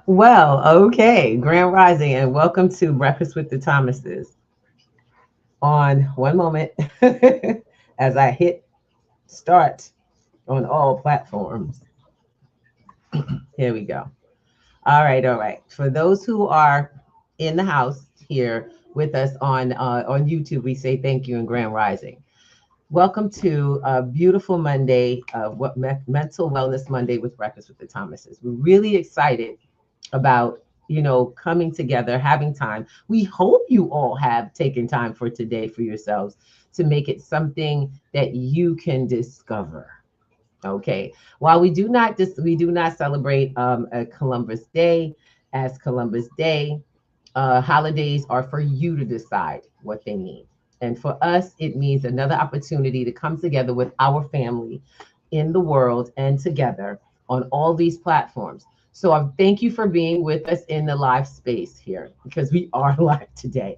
Well, okay, Grand Rising, and welcome to Breakfast with the Thomases. On one moment, as I hit start on all platforms. Here we go. All right, all right. For those who are in the house here with us on YouTube, we say thank you and Grand Rising. Welcome to a beautiful Monday, Mental Wellness Monday with Breakfast with the Thomases. We're really excited about coming together, having time. We hope you all have taken time for today for yourselves to make it something that you can discover. Okay. While we do not celebrate a Columbus Day as Columbus Day, holidays are for you to decide what they mean. And for us, it means another opportunity to come together with our family in the world and together on all these platforms. So I thank you for being with us in the live space here because we are live today.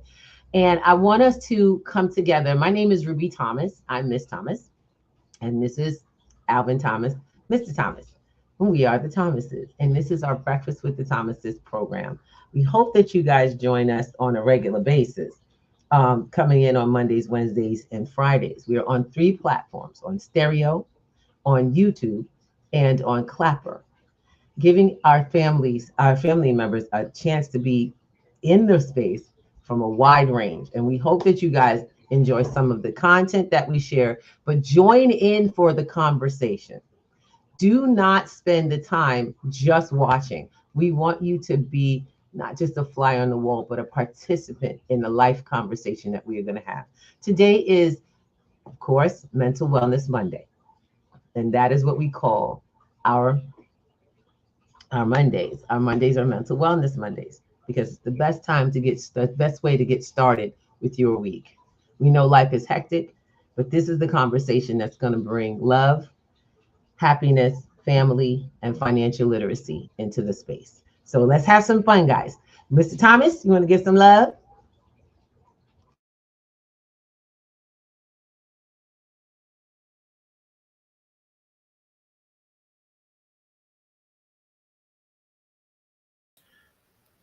And I want us to come together. My name is Ruby Thomas. I'm Miss Thomas. And this is Alvin Thomas, Mr. Thomas. We are the Thomases. And this is our Breakfast with the Thomases program. We hope that you guys join us on a regular basis, coming in on Mondays, Wednesdays, and Fridays. We are on 3 platforms: on stereo, on YouTube, and on Clapper, giving our family members, a chance to be in their space from a wide range. And we hope that you guys enjoy some of the content that we share, but join in for the conversation. Do not spend the time just watching. We want you to be not just a fly on the wall, but a participant in the life conversation that we are going to have. Today is, of course, Mental Wellness Monday. And that is what we call our our Mondays. Our Mondays are Mental Wellness Mondays because it's the best way to get started with your week. We know life is hectic, but this is the conversation that's going to bring love, happiness, family, and financial literacy into the space. So let's have some fun, guys. Mr. Thomas, you want to give some love?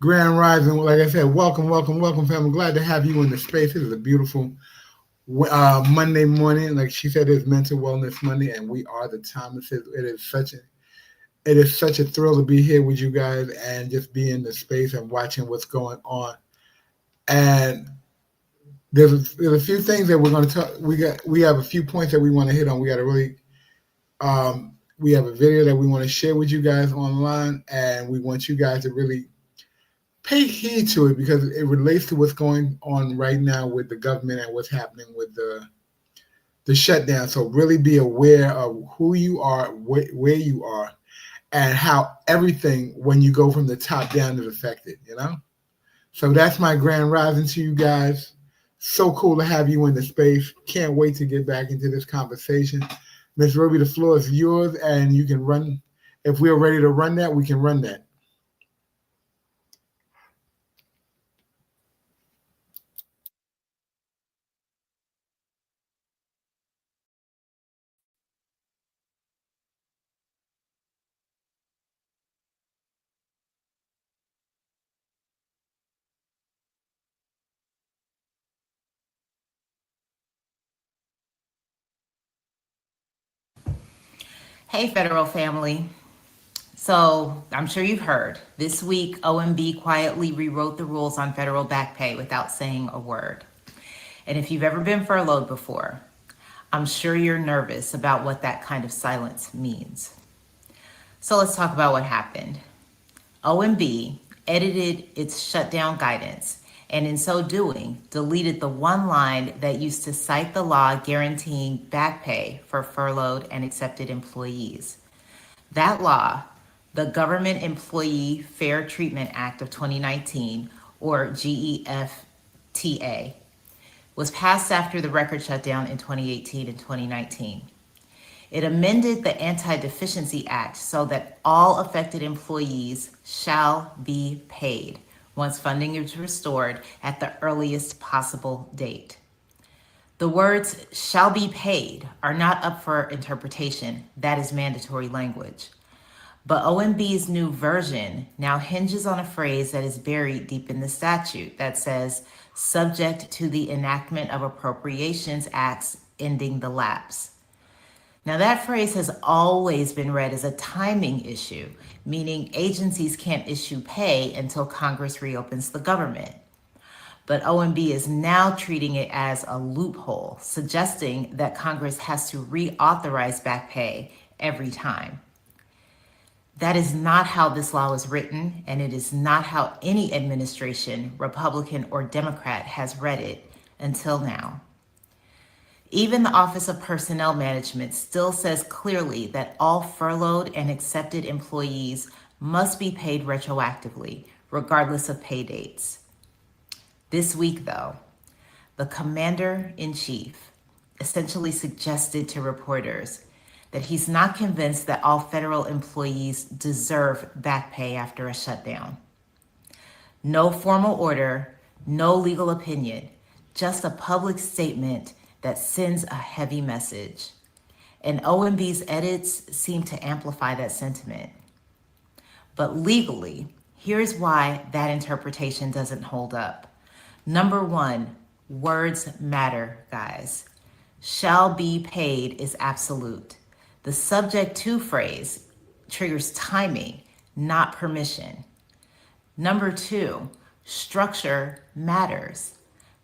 Grand Rising, like I said, welcome, welcome, welcome, family. Glad to have you in the space. It is a beautiful Monday morning. Like she said, it's Mental Wellness Monday, and we are the Thomases. It is such a thrill to be here with you guys and just be in the space and watching what's going on. And there's a few things that we're going to talk. We have a few points that we want to hit on. We have a video that we want to share with you guys online, and we want you guys to really pay heed to it because it relates to what's going on right now with the government and what's happening with the shutdown. So really be aware of who you are, where you are, and how everything when you go from the top down is affected. So that's my grand rising to you guys. So cool to have you in the space. Can't wait to get back into this conversation. Miss Ruby, the floor is yours, and you can run. If we're ready to run that, we can run that. Hey, federal family. So, I'm sure you've heard this week OMB quietly rewrote the rules on federal back pay without saying a word. And if you've ever been furloughed before, I'm sure you're nervous about what that kind of silence means. So, let's talk about what happened. OMB edited its shutdown guidance and, in so doing, deleted the one line that used to cite the law guaranteeing back pay for furloughed and accepted employees. That law, the Government Employee Fair Treatment Act of 2019, or GEFTA, was passed after the record shutdown in 2018 and 2019. It amended the Anti Deficiency Act so that all affected employees shall be paid once funding is restored at the earliest possible date. The words shall be paid are not up for interpretation. That is mandatory language. But OMB's new version now hinges on a phrase that is buried deep in the statute that says, subject to the enactment of appropriations acts ending the lapse. Now, that phrase has always been read as a timing issue, meaning agencies can't issue pay until Congress reopens the government. But OMB is now treating it as a loophole, suggesting that Congress has to reauthorize back pay every time. That is not how this law is written, and it is not how any administration, Republican or Democrat, has read it until now. Even the Office of Personnel Management still says clearly that all furloughed and accepted employees must be paid retroactively, regardless of pay dates. This week, though, the Commander-in-Chief essentially suggested to reporters that he's not convinced that all federal employees deserve back pay after a shutdown. No formal order, no legal opinion, just a public statement that sends a heavy message. And OMB's edits seem to amplify that sentiment. But legally, here's why that interpretation doesn't hold up. Number one, words matter, guys. Shall be paid is absolute. The subject to phrase triggers timing, not permission. Number two, structure matters.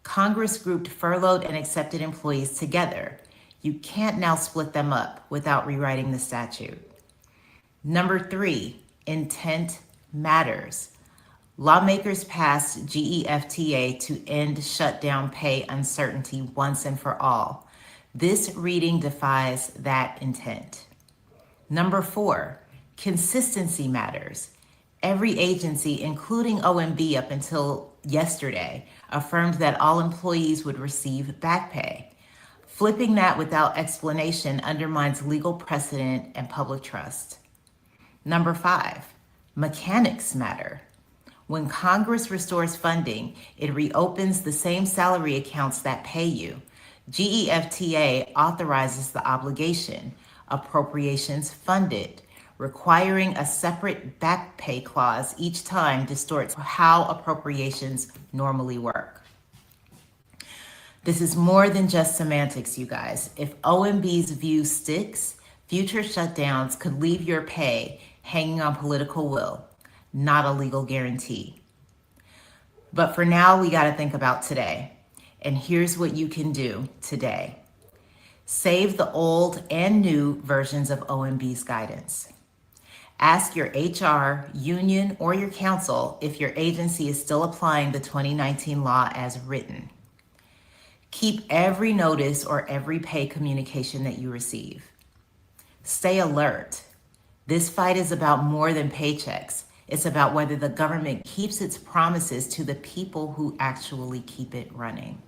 Congress grouped furloughed and accepted employees together. You can't now split them up without rewriting the statute. Number three, intent matters. Lawmakers passed GEFTA to end shutdown pay uncertainty once and for all. This reading defies that intent. Number four, consistency matters. Every agency, including OMB up until yesterday, affirmed that all employees would receive back pay. Flipping that without explanation undermines legal precedent and public trust. Number five, mechanics matter. When Congress restores funding, it reopens the same salary accounts that pay you. GEFTA authorizes the obligation, appropriations fund it. Requiring a separate back pay clause each time distorts how appropriations normally work. This is more than just semantics, you guys. If OMB's view sticks, future shutdowns could leave your pay hanging on political will, not a legal guarantee. But for now, we got to think about today. And here's what you can do today. Save the old and new versions of OMB's guidance. Ask your HR, union, or your council if your agency is still applying the 2019 law as written. Keep every notice or every pay communication that you receive. Stay alert. This fight is about more than paychecks. It's about whether the government keeps its promises to the people who actually keep it running.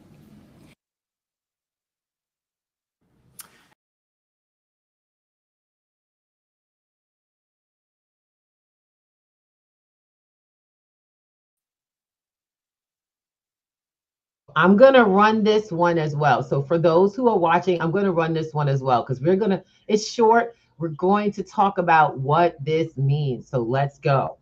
I'm going to run this one as well. So for those who are watching, I'm going to run this one as well because it's short. We're going to talk about what this means. So let's go.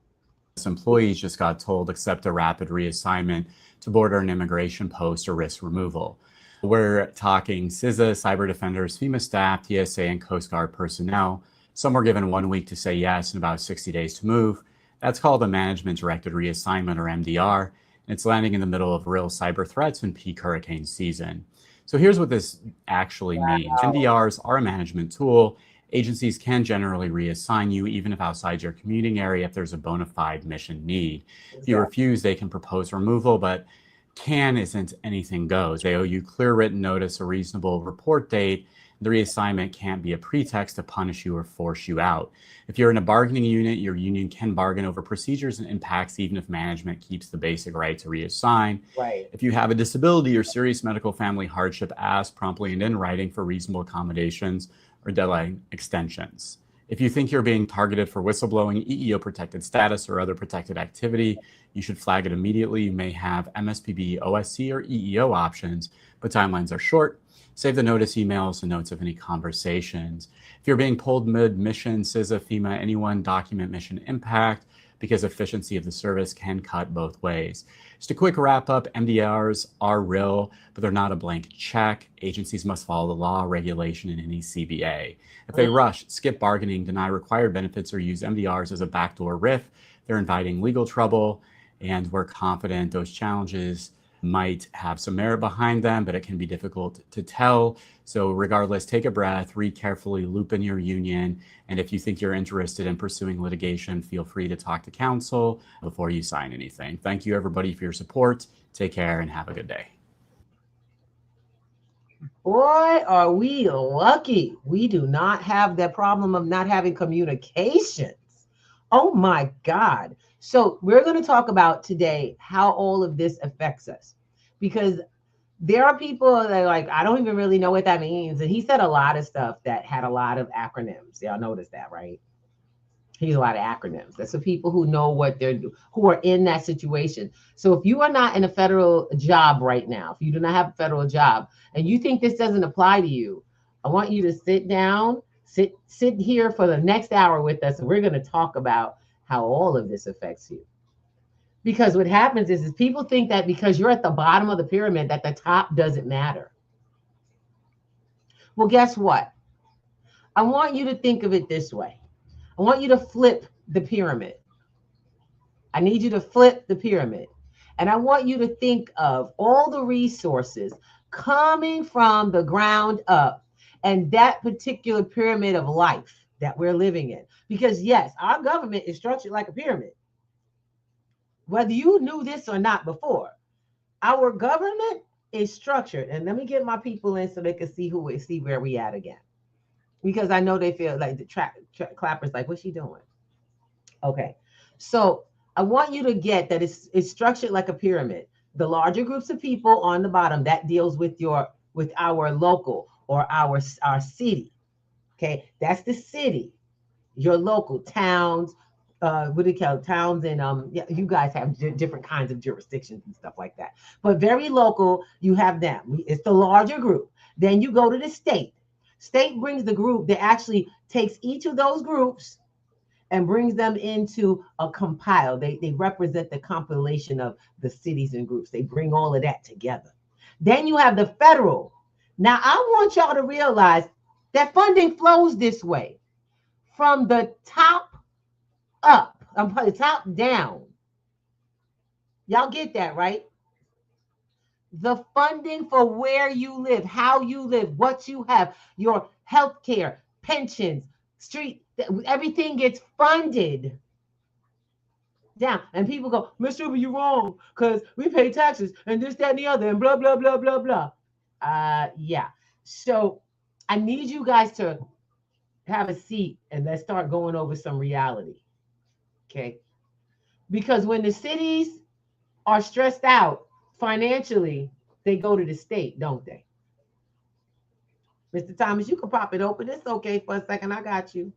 Employees just got told accept a rapid reassignment to border and immigration post or risk removal. We're talking CISA, cyber defenders, FEMA staff, TSA, and Coast Guard personnel. Some were given 1 week to say yes and about 60 days to move. That's called a management directed reassignment, or MDR. And it's landing in the middle of real cyber threats in peak hurricane season. So here's what this actually means. MDRs are a management tool. Agencies can generally reassign you even if outside your commuting area if there's a bona fide mission need. If you refuse, they can propose removal, but can isn't anything goes. They owe you clear written notice, a reasonable report date. The reassignment can't be a pretext to punish you or force you out. If you're in a bargaining unit, your union can bargain over procedures and impacts even if management keeps the basic right to reassign. Right. If you have a disability or serious medical family hardship, ask promptly and in writing for reasonable accommodations or deadline extensions. If you think you're being targeted for whistleblowing, EEO protected status, or other protected activity, you should flag it immediately. You may have MSPB, OSC, or EEO options, but timelines are short. Save the notice emails and notes of any conversations. If you're being pulled mid-mission, CISA, FEMA, anyone, document mission impact, because efficiency of the service can cut both ways. Just a quick wrap up, MDRs are real, but they're not a blank check. Agencies must follow the law, regulation, and any CBA. If they rush, skip bargaining, deny required benefits, or use MDRs as a backdoor RIF, they're inviting legal trouble, and we're confident those challenges might have some merit behind them, but it can be difficult to tell. So regardless, take a breath, read carefully, loop in your union, and if you think you're interested in pursuing litigation, feel free to talk to counsel before you sign anything. Thank you, everybody, for your support. Take care and have a good day. Boy, are we lucky. We do not have that problem of not having communications. Oh my God. So we're going to talk about today how all of this affects us, because there are people that are like, I don't even really know what that means. And he said a lot of stuff that had a lot of acronyms. Y'all noticed that, right? He used a lot of acronyms. That's for people who know what they're doing, who are in that situation. So if you are not in a federal job right now, if you do not have a federal job and you think this doesn't apply to you, I want you to sit down, sit here for the next hour with us. And we're going to talk about how all of this affects you. Because what happens is people think that because you're at the bottom of the pyramid, that the top doesn't matter. Well, guess what? I want you to think of it this way. I want you to flip the pyramid. I need you to flip the pyramid. And I want you to think of all the resources coming from the ground up and that particular pyramid of life that we're living in. Because yes, our government is structured like a pyramid. Whether you knew this or not before, our government is structured. And let me get my people in so they can see where we at again. Because I know they feel like the clappers like, what's she doing? Okay. So I want you to get that it's structured like a pyramid. The larger groups of people on the bottom, that deals with our local or our city. Okay. That's the city, your local towns. What do you call it? Towns and yeah, you guys have different kinds of jurisdictions and stuff like that. But very local, you have them. It's the larger group. Then you go to the state. State brings the group that actually takes each of those groups and brings them into a compile. They represent the compilation of the cities and groups. They bring all of that together. Then you have the federal. Now, I want y'all to realize that funding flows this way from the top up. I'm putting top down. Y'all get that, right? The funding for where you live, how you live, what you have, your health care, pensions, street, everything gets funded down. And people go, Mr. Uber, you're wrong, because we pay taxes and this, that, and the other, and blah, blah, blah, blah, blah. Yeah. So I need you guys to have a seat and let's start going over some reality. Okay. Because when the cities are stressed out financially, they go to the state, don't they? Mr. Thomas, you can pop it open. It's okay for a second. I got you.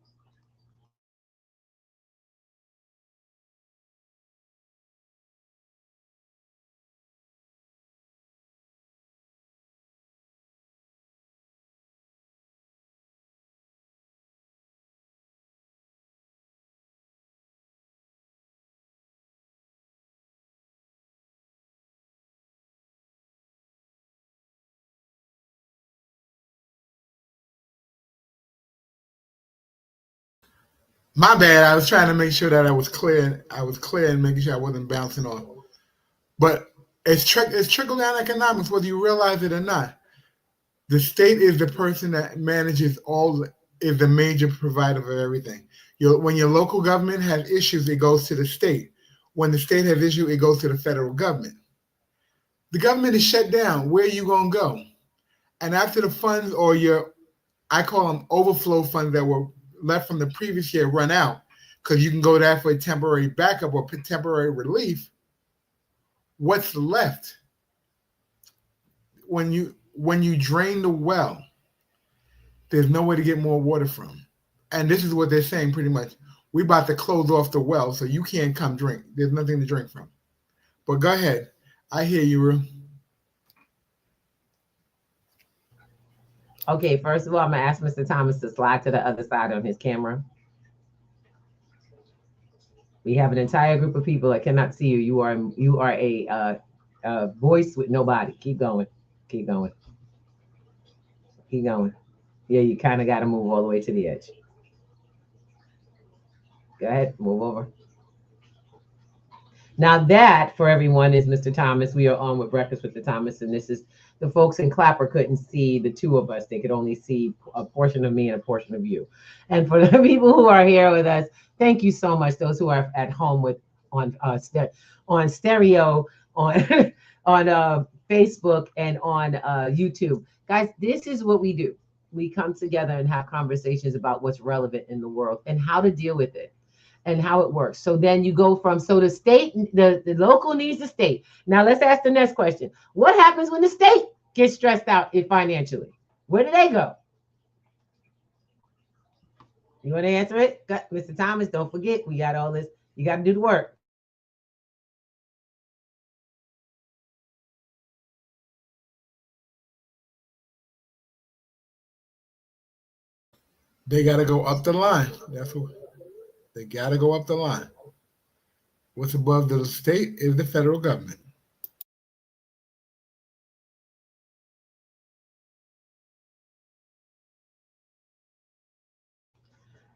My bad. I was trying to make sure that I was clear. I was clear and making sure I wasn't bouncing off. But it's trickle-down economics, whether you realize it or not. The state is the person that manages is the major provider of everything. When your local government has issues, it goes to the state. When the state has issues, it goes to the federal government. The government is shut down. Where are you going to go? And after the funds or I call them overflow funds that were left from the previous year run out, because you can go there for a temporary backup or temporary relief, what's left? When you drain the well, there's nowhere to get more water from. And this is what they're saying pretty much. We're about to close off the well, so you can't come drink. There's nothing to drink from. But go ahead. I hear you, Ru. Okay, first of all, I'm gonna ask Mr. Thomas to slide to the other side on his camera. We have an entire group of people that cannot see you. You are a voice with no body. Keep going. Keep going. Keep going. Yeah, you kind of got to move all the way to the edge. Go ahead, move over. Now that, for everyone, is Mr. Thomas. We are on with Breakfast with the Thomas, and this is the folks in Clapper couldn't see the two of us. They could only see a portion of me and a portion of you. And for the people who are here with us, thank you so much. Those who are at home with on stereo, on on Facebook, and on YouTube, guys, this is what we do. We come together and have conversations about what's relevant in the world and how to deal with it and how it works. So then you go from, so the state, the local needs the state. Now let's ask the next question. What happens when the state gets stressed out financially? Where do they go? You want to answer it? Mr. Thomas, don't forget, we got all this. You got to do the work. They got to go up the line. That's what they got to go up the line. What's above the state is the federal government.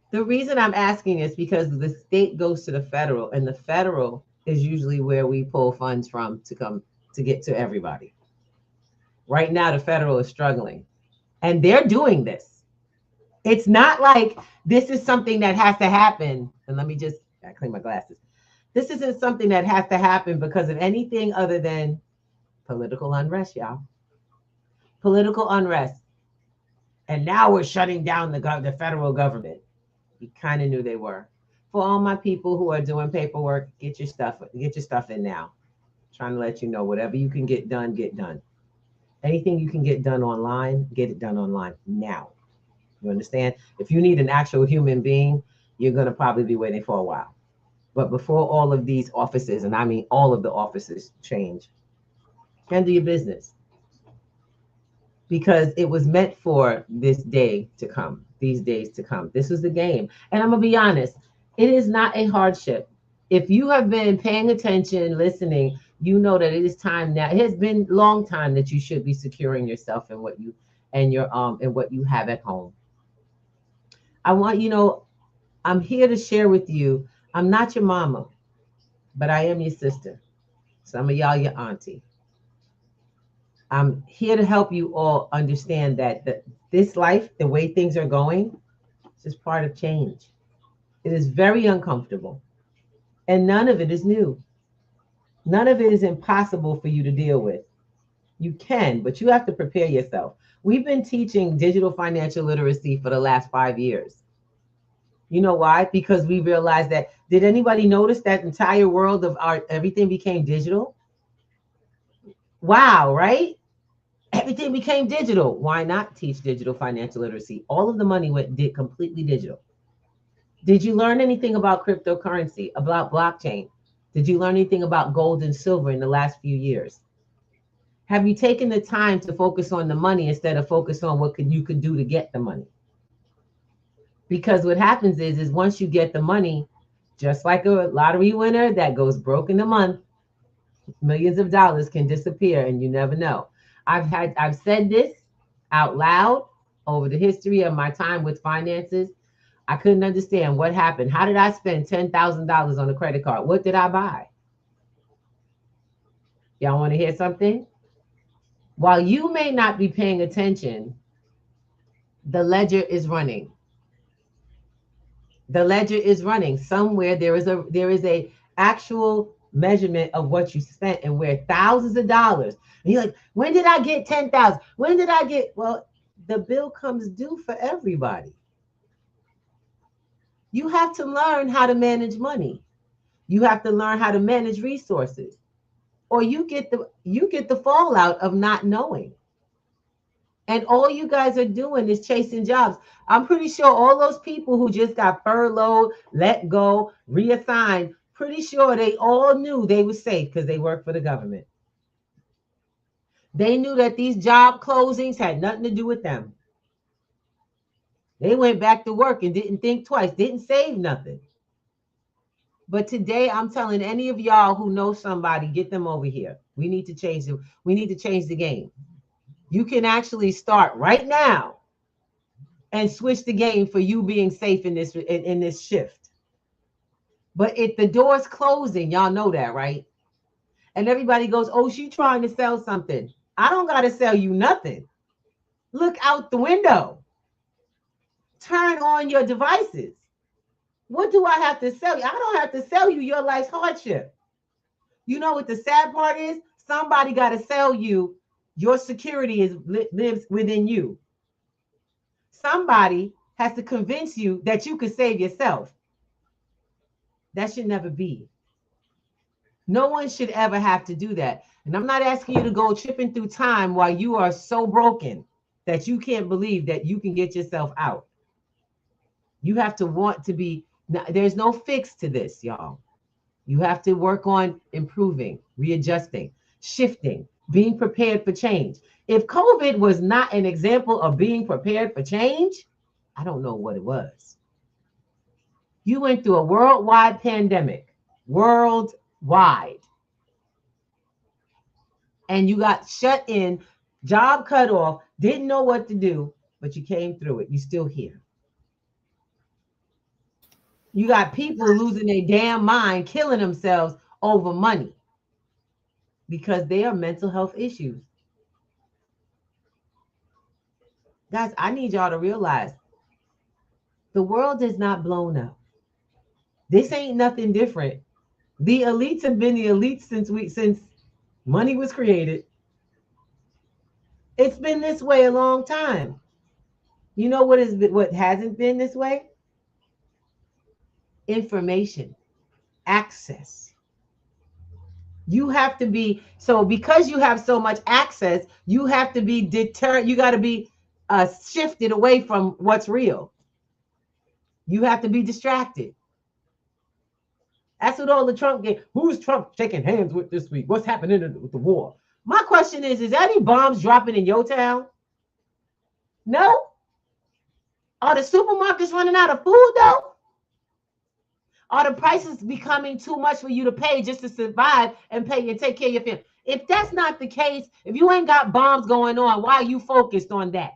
The reason I'm asking is because the state goes to the federal, and the federal is usually where we pull funds from to come to get to everybody. Right now, the federal is struggling, and they're doing this. It's not like this is something that has to happen. And let me just clean my glasses. This isn't something that has to happen because of anything other than political unrest, y'all. Political unrest. And now we're shutting down the federal government. You kind of knew they were. For all my people who are doing paperwork, get your stuff in now. I'm trying to let you know, whatever you can get done, get done. Anything you can get done online, get it done online now. You understand? If you need an actual human being, you're going to probably be waiting for a while. But before all of these offices, and I mean all of the offices, change, handle your business. Because it was meant for this day to come, these days to come. This was the game. And I'm going to be honest, it is not a hardship. If you have been paying attention, listening, you know that it is time now. It has been a long time that you should be securing yourself and what you and what you have at home. I want I'm here to share with you. I'm not your mama, but I am your sister. Some of y'all your auntie. I'm here to help you all understand that this life, the way things are going, is just part of change. It is very uncomfortable, and none of it is new. None of it is impossible for you to deal with. You can, but you have to prepare yourself. We've been teaching digital financial literacy for the last 5 years. You know why? Because we realized that, did anybody notice that entire world of everything became digital? Wow, right? Everything became digital. Why not teach digital financial literacy? All of the money did completely digital. Did you learn anything about cryptocurrency, about blockchain? Did you learn anything about gold and silver in the last few years? Have you taken the time to focus on the money instead of focus on what you could do to get the money? Because what happens is once you get the money, just like a lottery winner that goes broke in a month, millions of dollars can disappear and you never know. I've said this out loud over the history of my time with finances. I couldn't understand what happened. How did I spend $10,000 on a credit card? What did I buy? Y'all want to hear something? While you may not be paying attention, the ledger is running. The ledger is running. Somewhere there is a actual measurement of what you spent and where thousands of dollars. And you're like, when did I get 10,000? When did I get? Well, the bill comes due for everybody. You have to learn how to manage money. You have to learn how to manage resources, or you get the fallout of not knowing. And all you guys are doing is chasing jobs. I'm pretty sure all those people who just got furloughed, let go, reassigned, pretty sure they all knew they were safe because they work for the government. They knew that these job closings had nothing to do with them. They went back to work and didn't think twice, didn't save nothing. But today I'm telling any of y'all who know somebody, get them over here. We need to change them. We need to change the game. You can actually start right now and switch the game for you being safe in this shift. But if the door's closing, y'all know that, right? And everybody goes, oh, she's trying to sell something. I don't got to sell you nothing. Look out the window. Turn on your devices. What do I have to sell you? I don't have to sell you your life's hardship. You know what the sad part is? Somebody got to sell you your security lives within you. Somebody has to convince you that you could save yourself. That should never be. No one should ever have to do that. And I'm not asking you to go tripping through time while you are so broken that you can't believe that you can get yourself out. You have to want to be, there's no fix to this, y'all. You have to work on improving, readjusting, shifting, being prepared for change. If COVID was not an example of being prepared for change, I don't know what it was. You went through a worldwide pandemic, worldwide. And you got shut in, job cut off, didn't know what to do, but you came through it. You're still here. You got people losing their damn mind, killing themselves over money because they are mental health issues. Guys, I need y'all to realize the world is not blown up. This ain't nothing different. The elites have been the elites since money was created. It's been this way a long time. You know what hasn't been this way? Information, access. You have to be, so because you have so much access, you have to be deterred. You got to be shifted away from what's real. You have to be distracted. That's what all the Trump get. Who's Trump shaking hands with this week? What's happening with the war? My question is any bombs dropping in your town? No? Are the supermarkets running out of food though? Are the prices becoming too much for you to pay just to survive and pay and take care of your family? If that's not the case, if you ain't got bombs going on, why are you focused on that?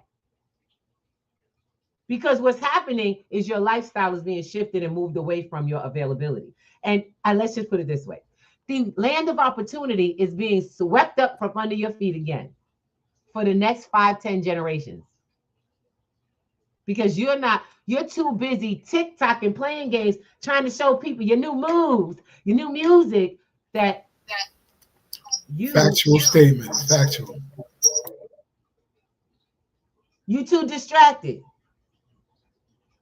Because what's happening is your lifestyle is being shifted and moved away from your availability. And let's just put it this way. The land of opportunity is being swept up from under your feet again for the next 5-10 generations. Because you're too busy TikTok and playing games, trying to show people your new moves, your new music that you. Factual statement, factual. You too distracted.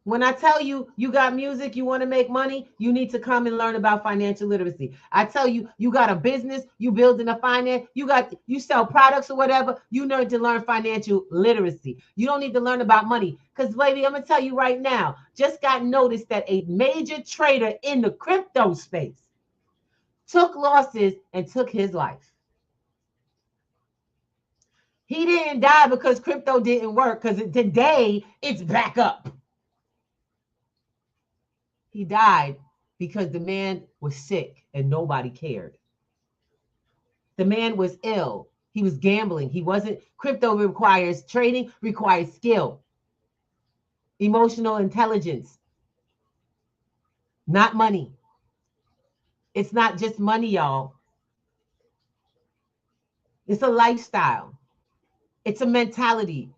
When I tell you you got music, you want to make money, you need to come and learn about financial literacy. I tell you, you got a business, you building a finance, you sell products or whatever, you need to learn financial literacy. You don't need to learn about money. Because, baby, I'm going to tell you right now, just got noticed that a major trader in the crypto space took losses and took his life. He didn't die because crypto didn't work, because today it's back up. He died because the man was sick and nobody cared. The man was ill. He was gambling. Crypto requires trading, requires skill, emotional intelligence, not money. It's not just money, y'all. It's a lifestyle. It's a mentality.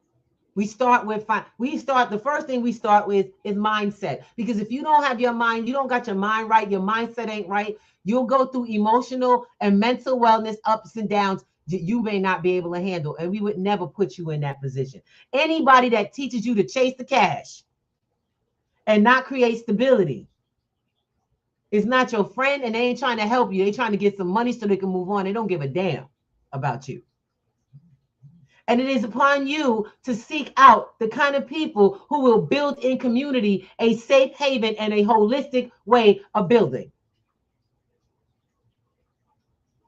The first thing we start with is mindset. Because if you don't have your mind, you don't got your mind right, your mindset ain't right, you'll go through emotional and mental wellness ups and downs that you may not be able to handle. And we would never put you in that position. Anybody that teaches you to chase the cash and not create stability is not your friend, and they ain't trying to help you. They trying to get some money so they can move on. They don't give a damn about you. And it is upon you to seek out the kind of people who will build in community a safe haven and a holistic way of building.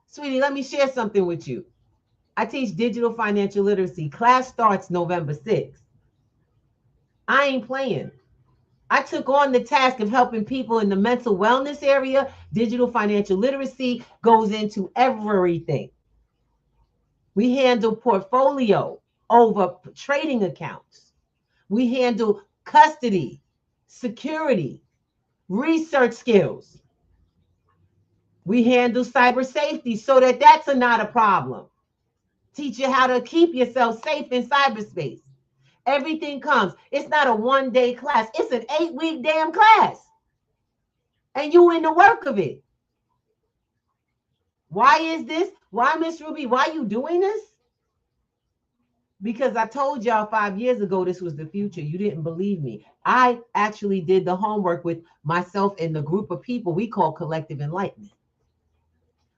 Sweetie, let me share something with you. I teach digital financial literacy. Class starts November 6th. I ain't playing. I took on the task of helping people in the mental wellness area. Digital financial literacy goes into everything. We handle portfolio over trading accounts. We handle custody, security, research skills. We handle cyber safety so that that's not a problem. Teach you how to keep yourself safe in cyberspace. Everything comes. It's not a one-day class. It's an 8-week damn class. And you in the work of it. Why is this? Why, Miss Ruby? Why you doing this? Because I told y'all 5 years ago this was the future. You didn't believe me. I actually did the homework with myself and the group of people we call Collective Enlightenment.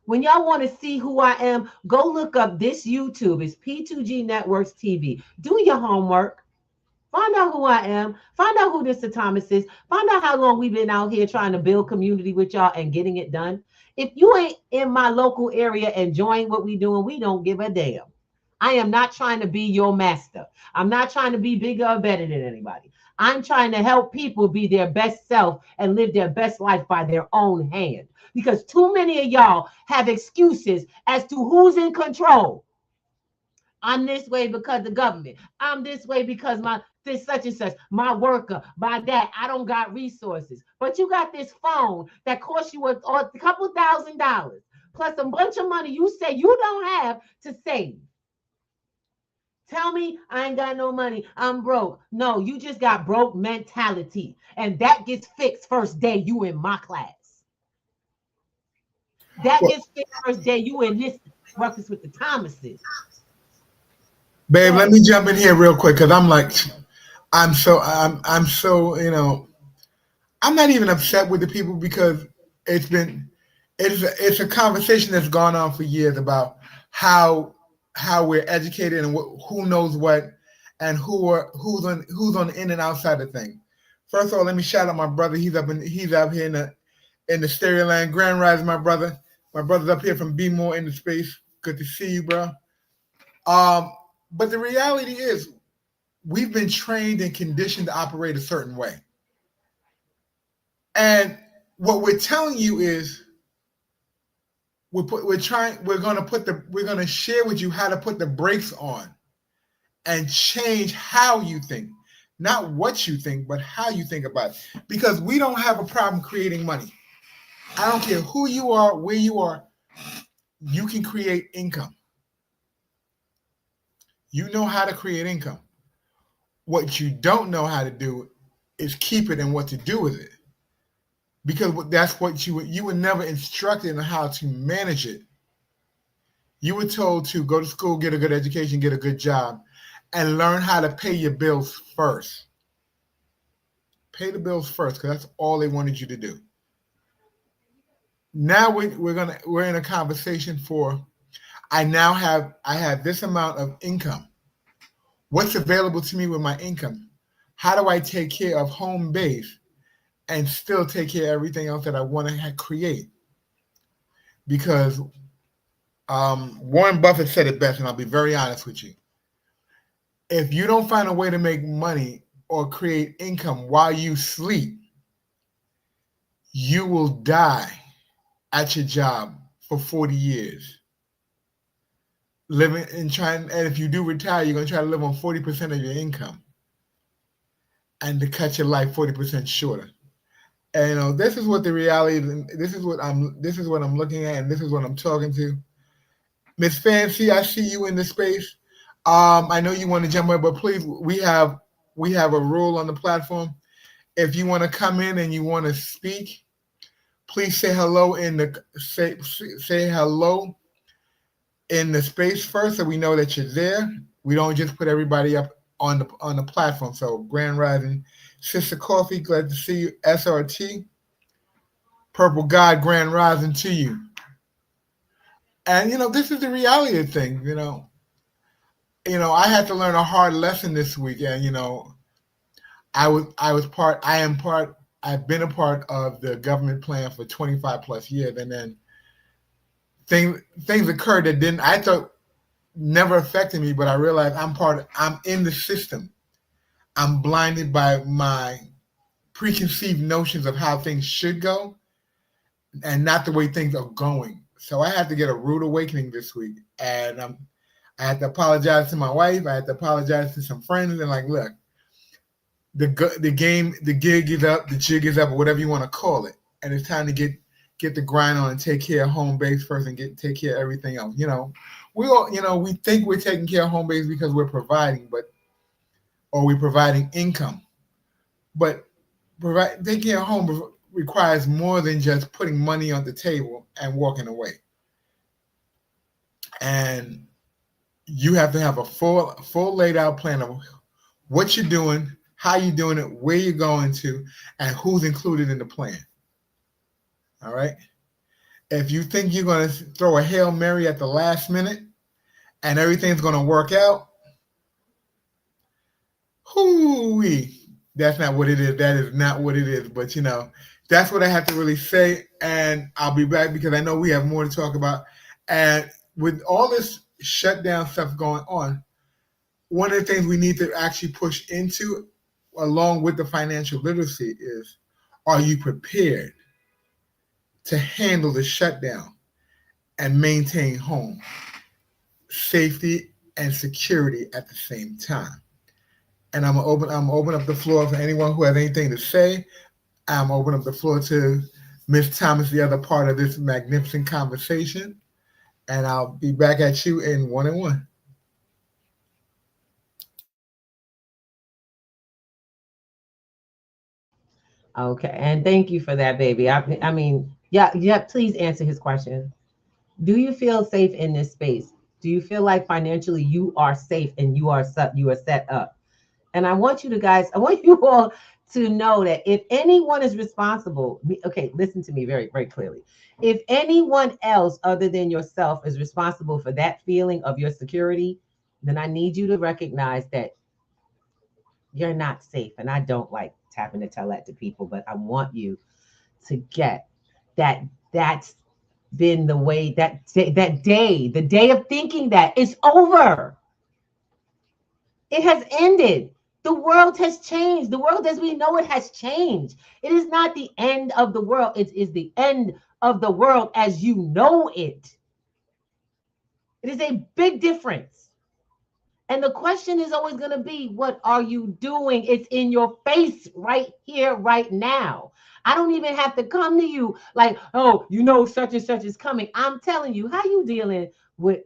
When y'all want to see who I am, go look up this YouTube. It's P2G Networks TV. Do your homework. Find out who I am. Find out who Mr. Thomas is. Find out how long we've been out here trying to build community with y'all and getting it done. If you ain't in my local area enjoying what we doing, we don't give a damn. I am not trying to be your master. I'm not trying to be bigger or better than anybody. I'm trying to help people be their best self and live their best life by their own hand. Because too many of y'all have excuses as to who's in control. I'm this way because the government. I'm this way because my this such and such, my worker, my that. I don't got resources. But you got this phone that costs you a couple $1,000 plus a bunch of money you say you don't have to save. Tell me I ain't got no money. I'm broke. No, you just got broke mentality. And that gets fixed first day you in my class. That gets fixed first day you in this Breakfast with the Thomases. Babe, let me jump in here real quick because I'm so, you know, I'm not even upset with the people because it's a conversation that's gone on for years about how we're educated and who knows what and who's on the in and outside of things. First of all, let me shout out my brother. He's up here in the stereo land. Grand Rise, my brother. My brother's up here from Be More in the Space. Good to see you, bro. But the reality is, we've been trained and conditioned to operate a certain way. And what we're telling you is, we're going to share with you how to put the brakes on and change how you think, not what you think, but how you think about it. Because we don't have a problem creating money. I don't care who you are, where you are, you can create income. You know how to create income. What you don't know how to do is keep it and what to do with it. Because that's what you were never instructed on how to manage it. You were told to go to school, get a good education, get a good job, and learn how to pay your bills first. Pay the bills first, because that's all they wanted you to do. Now we're in a conversation for, I have this amount of income. What's available to me with my income? How do I take care of home base and still take care of everything else that I want to create? Because Warren Buffett said it best, and I'll be very honest with you. If you don't find a way to make money or create income while you sleep, you will die at your job for 40 years. And if you do retire, you're going to try to live on 40% of your income and to cut your life 40% shorter. And this is what the reality is. This is what I'm looking at, and this is what I'm talking to. Miss Fancy, I see you in the space. I know you want to jump in, but please, we have a rule on the platform. If you want to come in and you want to speak, please say hello say hello in the space first, so we know that you're there. We don't just put everybody up on the platform. So Grand Rising, Sister Coffee, glad to see you. SRT, Purple God, Grand Rising to you. And this is the reality of things. I had to learn a hard lesson this week, and I've been a part of the government plan for 25 plus years, and then things occurred that I thought never affected me, but I realized I'm in the system. I'm blinded by my preconceived notions of how things should go and not the way things are going. So I had to get a rude awakening this week. And I had to apologize to my wife. I had to apologize to some friends. And like, look, the gig is up, the jig is up, or whatever you want to call it. And it's time to get the grind on and take care of home base first and take care of everything else. We all, we think we're taking care of home base because we're providing, or we're providing income. But taking care of home requires more than just putting money on the table and walking away. And you have to have a full laid out plan of what you're doing, how you're doing it, where you're going to, and who's included in the plan. All right. If you think you're going to throw a Hail Mary at the last minute and everything's going to work out, that's not what it is. That is not what it is. But, that's what I have to really say. And I'll be back because I know we have more to talk about. And with all this shutdown stuff going on, one of the things we need to actually push into, along with the financial literacy, is, are you prepared to handle the shutdown and maintain home safety and security at the same time? And I'm open up the floor for anyone who has anything to say. I'm open up the floor to Ms. Thomas, the other part of this magnificent conversation. And I'll be back at you in 1-on-1. Okay, and thank you for that, baby. I mean, yeah. Please answer his question. Do you feel safe in this space? Do you feel like financially you are safe and you are set up? And I want you all to know that if anyone is responsible, okay, listen to me very, very clearly. If anyone else other than yourself is responsible for that feeling of your security, then I need you to recognize that you're not safe. And I don't like having to tell that to people, but I want you to get that that's been the way the day of thinking that is over. It has ended. The world has changed. The world as we know it has changed. It is not the end of the world. It is the end of the world as you know it. It is a big difference. And the question is always going to be, what are you doing? It's in your face right here, right now. I don't even have to come to you like, oh, such and such is coming. I'm telling you, how you dealing with,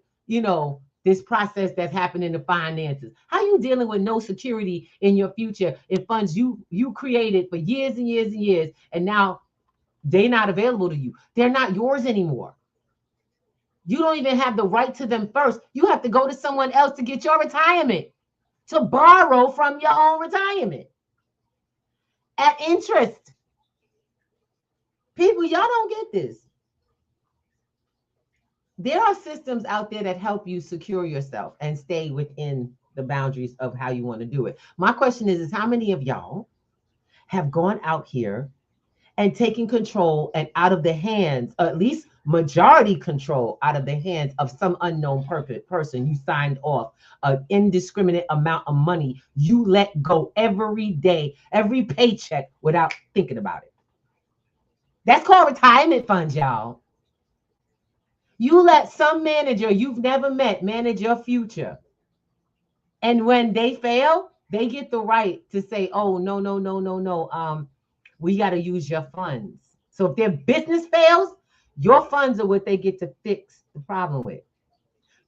this process that's happening in the finances? How you dealing with no security in your future in funds you created for years and years and years, and now they're not available to you. They're not yours anymore. You don't even have the right to them first. You have to go to someone else to get your retirement, to borrow from your own retirement at interest. People, y'all don't get this. There are systems out there that help you secure yourself and stay within the boundaries of how you want to do it. My question is how many of y'all have gone out here and taken control and out of the hands, or at least majority control, out of the hands of some unknown person? You signed off an indiscriminate amount of money. You let go every day, every paycheck, without thinking about it. That's called retirement funds, y'all. You let some manager you've never met manage your future. And when they fail, they get the right to say, oh, no. We got to use your funds. So if their business fails, your funds are what they get to fix the problem with.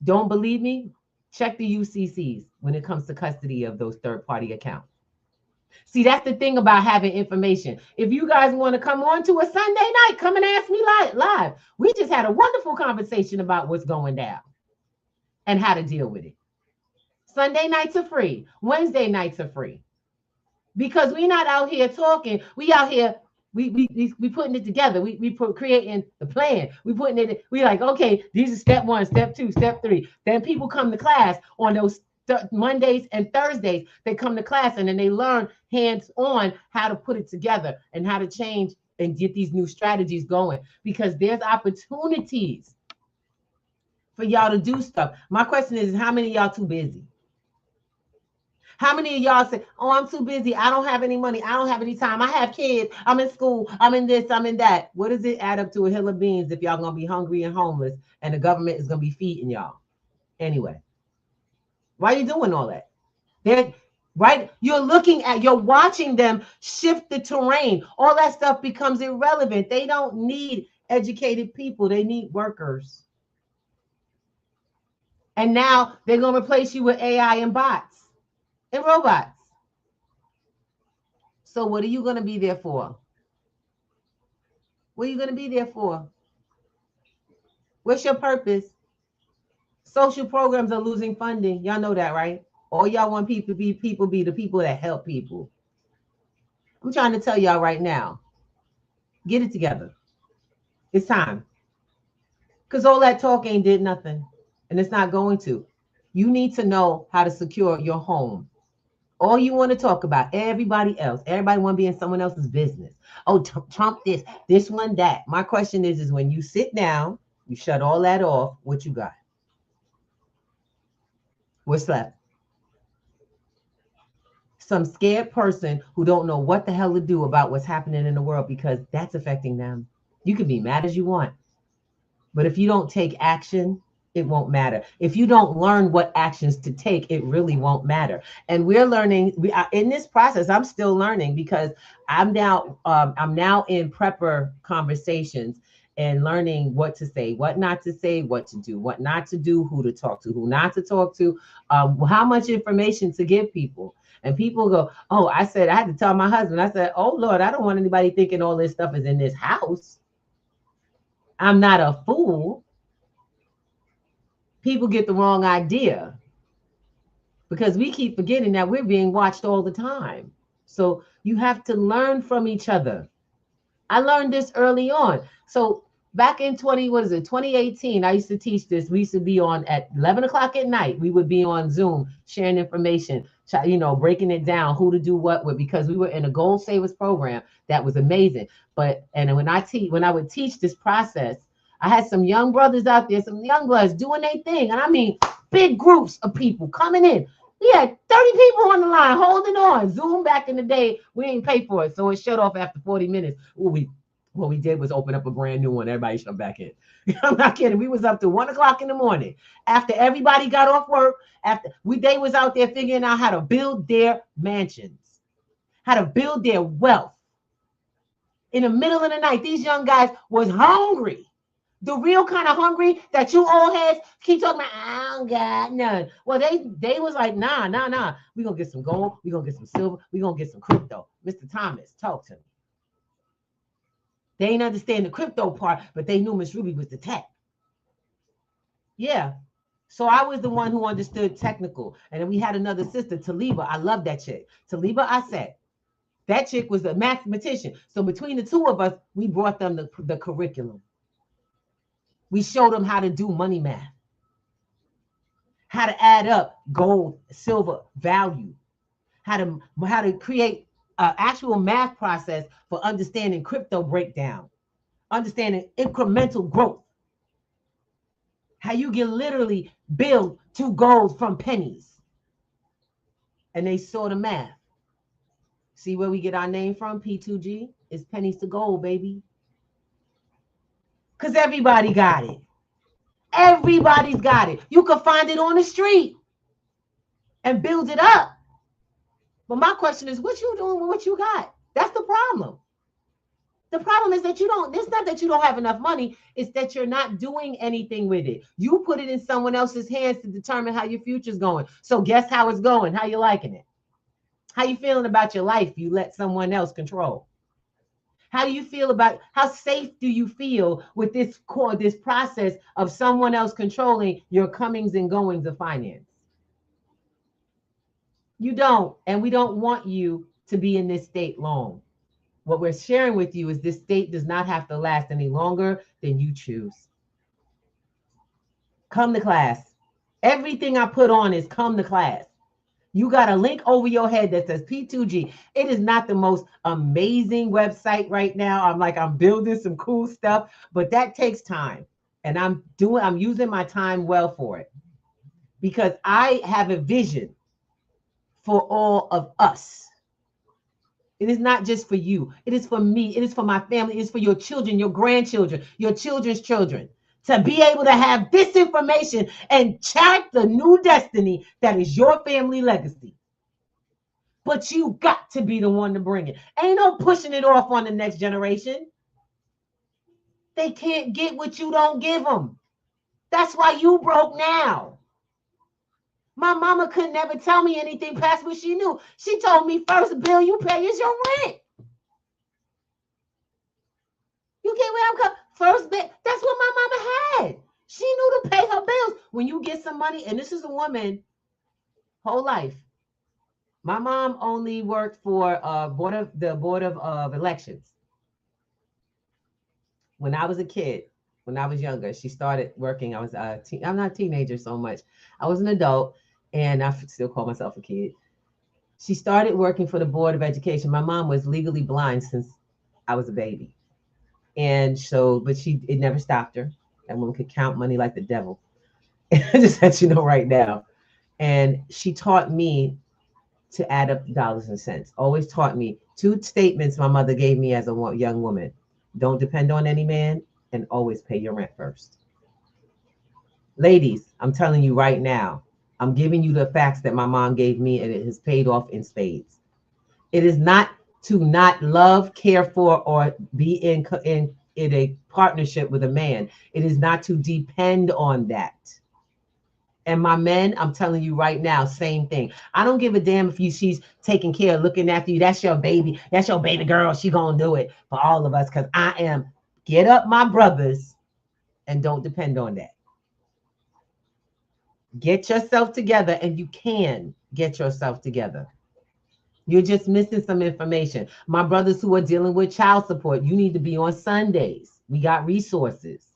Don't believe me? Check the UCCs when it comes to custody of those third-party accounts. See, that's the thing about having information. If you guys want to come on to a Sunday night, come and ask me live. We just had a wonderful conversation about what's going down and how to deal with it. Sunday nights are free. Wednesday nights are free. Because we're not out here talking. We out here, we putting it together. We creating the plan. We putting it, we like, okay, these are step 1, step 2, step 3. Then people come to class on those Mondays and Thursdays. They come to class and then they learn hands-on how to put it together and how to change and get these new strategies going, because there's opportunities for y'all to do stuff. My question is, how many of y'all too busy? How many of y'all say, oh, I'm too busy. I don't have any money. I don't have any time. I have kids. I'm in school. I'm in this. I'm in that. What does it add up to a hill of beans if y'all going to be hungry and homeless and the government is going to be feeding y'all? Anyway, why are you doing all that? Right? You're watching them shift the terrain. All that stuff becomes irrelevant. They don't need educated people. They need workers. And now they're going to replace you with AI and bots and robots. So what are you going to be there for? What are you going to be there for? What's your purpose? Social programs are losing funding. Y'all know that, right? All y'all want people be the people that help people. I'm trying to tell y'all right now, get it together. It's time. Because all that talk ain't did nothing. And it's not going to. You need to know how to secure your home. All you want to talk about, everybody else. Everybody want to be in someone else's business. Oh, Trump this one, that. My question is when you sit down, you shut all that off, what you got? What's left? Some scared person who don't know what the hell to do about what's happening in the world because that's affecting them. You can be mad as you want, but if you don't take action, it won't matter. If you don't learn what actions to take, it really won't matter. And we're learning. We are in this process. I'm still learning because I'm now in prepper conversations and learning what to say, what not to say, what to do, what not to do, who to talk to, who not to talk to, how much information to give people. And people go, oh, I had to tell my husband, I said, oh, Lord, I don't want anybody thinking all this stuff is in this house. I'm not a fool. People get the wrong idea because we keep forgetting that we're being watched all the time. So you have to learn from each other. I learned this early on. So back in 2018, I used to teach this. We used to be on at 11 o'clock at night. We would be on Zoom sharing information, breaking it down, who to do what with, because we were in a Goal Savers program that was amazing. And when I would teach this process, I had some young brothers out there, some young bloods doing their thing. And I mean, big groups of people coming in. We had 30 people on the line holding on. Zoom back in the day, we ain't pay for it. So it shut off after 40 minutes. What we did was open up a brand new one. Everybody shut back in. I'm not kidding. We was up to 1 o'clock in the morning. After everybody got off work, they was out there figuring out how to build their mansions, how to build their wealth. In the middle of the night, these young guys was hungry. The real kind of hungry that you old heads keep talking about, I don't got none. Well, they was like, nah. We're going to get some gold. We're going to get some silver. We're going to get some crypto. Mr. Thomas, talk to me. They ain't understand the crypto part, but they knew Miss Ruby was the tech. Yeah. So I was the one who understood technical. And then we had another sister, Taliba. I love that chick. Taliba Asset. That chick was a mathematician. So between the two of us, we brought them the curriculum. We showed them how to do money math, how to add up gold, silver, value, how to create an actual math process for understanding crypto breakdown, understanding incremental growth, how you can literally build 2 golds from pennies. And they saw the math. See where we get our name from, P2G? It's pennies to gold, baby. Because everybody got it. Everybody's got it. You can find it on the street and build it up. But my question is, what you doing with what you got? That's the problem. The problem is that it's not that you don't have enough money. It's that you're not doing anything with it. You put it in someone else's hands to determine how your future's going. So guess how it's going? How you liking it? How you feeling about your life you let someone else control? How do you feel about, how safe do you feel with this process of someone else controlling your comings and goings of finance? You don't, and we don't want you to be in this state long. What we're sharing with you is this state does not have to last any longer than you choose. Come to class. Everything I put on is come to class. You got a link over your head that says P2G. It is not the most amazing website right now. I'm building some cool stuff, but that takes time. And I'm using my time well for it because I have a vision for all of us. It is not just for you. It is for me. It is for my family. It is for your children, your grandchildren, your children's children, to be able to have this information and chart the new destiny that is your family legacy. But you got to be the one to bring it. Ain't no pushing it off on the next generation. They can't get what you don't give them. That's why you broke now. My mama could never tell me anything past what she knew. She told me first bill you pay is your rent. You get where I'm coming? First bill. That's what my mama had. She knew to pay her bills. When you get some money, and this is a woman, whole life. My mom only worked for the board of elections. When I was a kid, when I was younger, she started working. I was I'm not a teenager so much. I was an adult, and I still call myself a kid. She started working for the Board of Education. My mom was legally blind since I was a baby. And so, but it never stopped her. That woman could count money like the devil. I just let you know right now. And she taught me to add up dollars and cents. Always taught me 2 statements my mother gave me as a young woman. Don't depend on any man, and always pay your rent first. Ladies, I'm telling you right now, I'm giving you the facts that my mom gave me, and it has paid off in spades. It is not to not love, care for, or be in a partnership with a man. It is not to depend on that. And my men, I'm telling you right now, same thing. I don't give a damn if she's taking care, looking after you. That's your baby. That's your baby girl. She gonna do it for all of us, because I am. Get up, my brothers, and don't depend on that. Get yourself together, and you can get yourself together. You're just missing some information. My brothers who are dealing with child support, you need to be on Sundays. We got resources.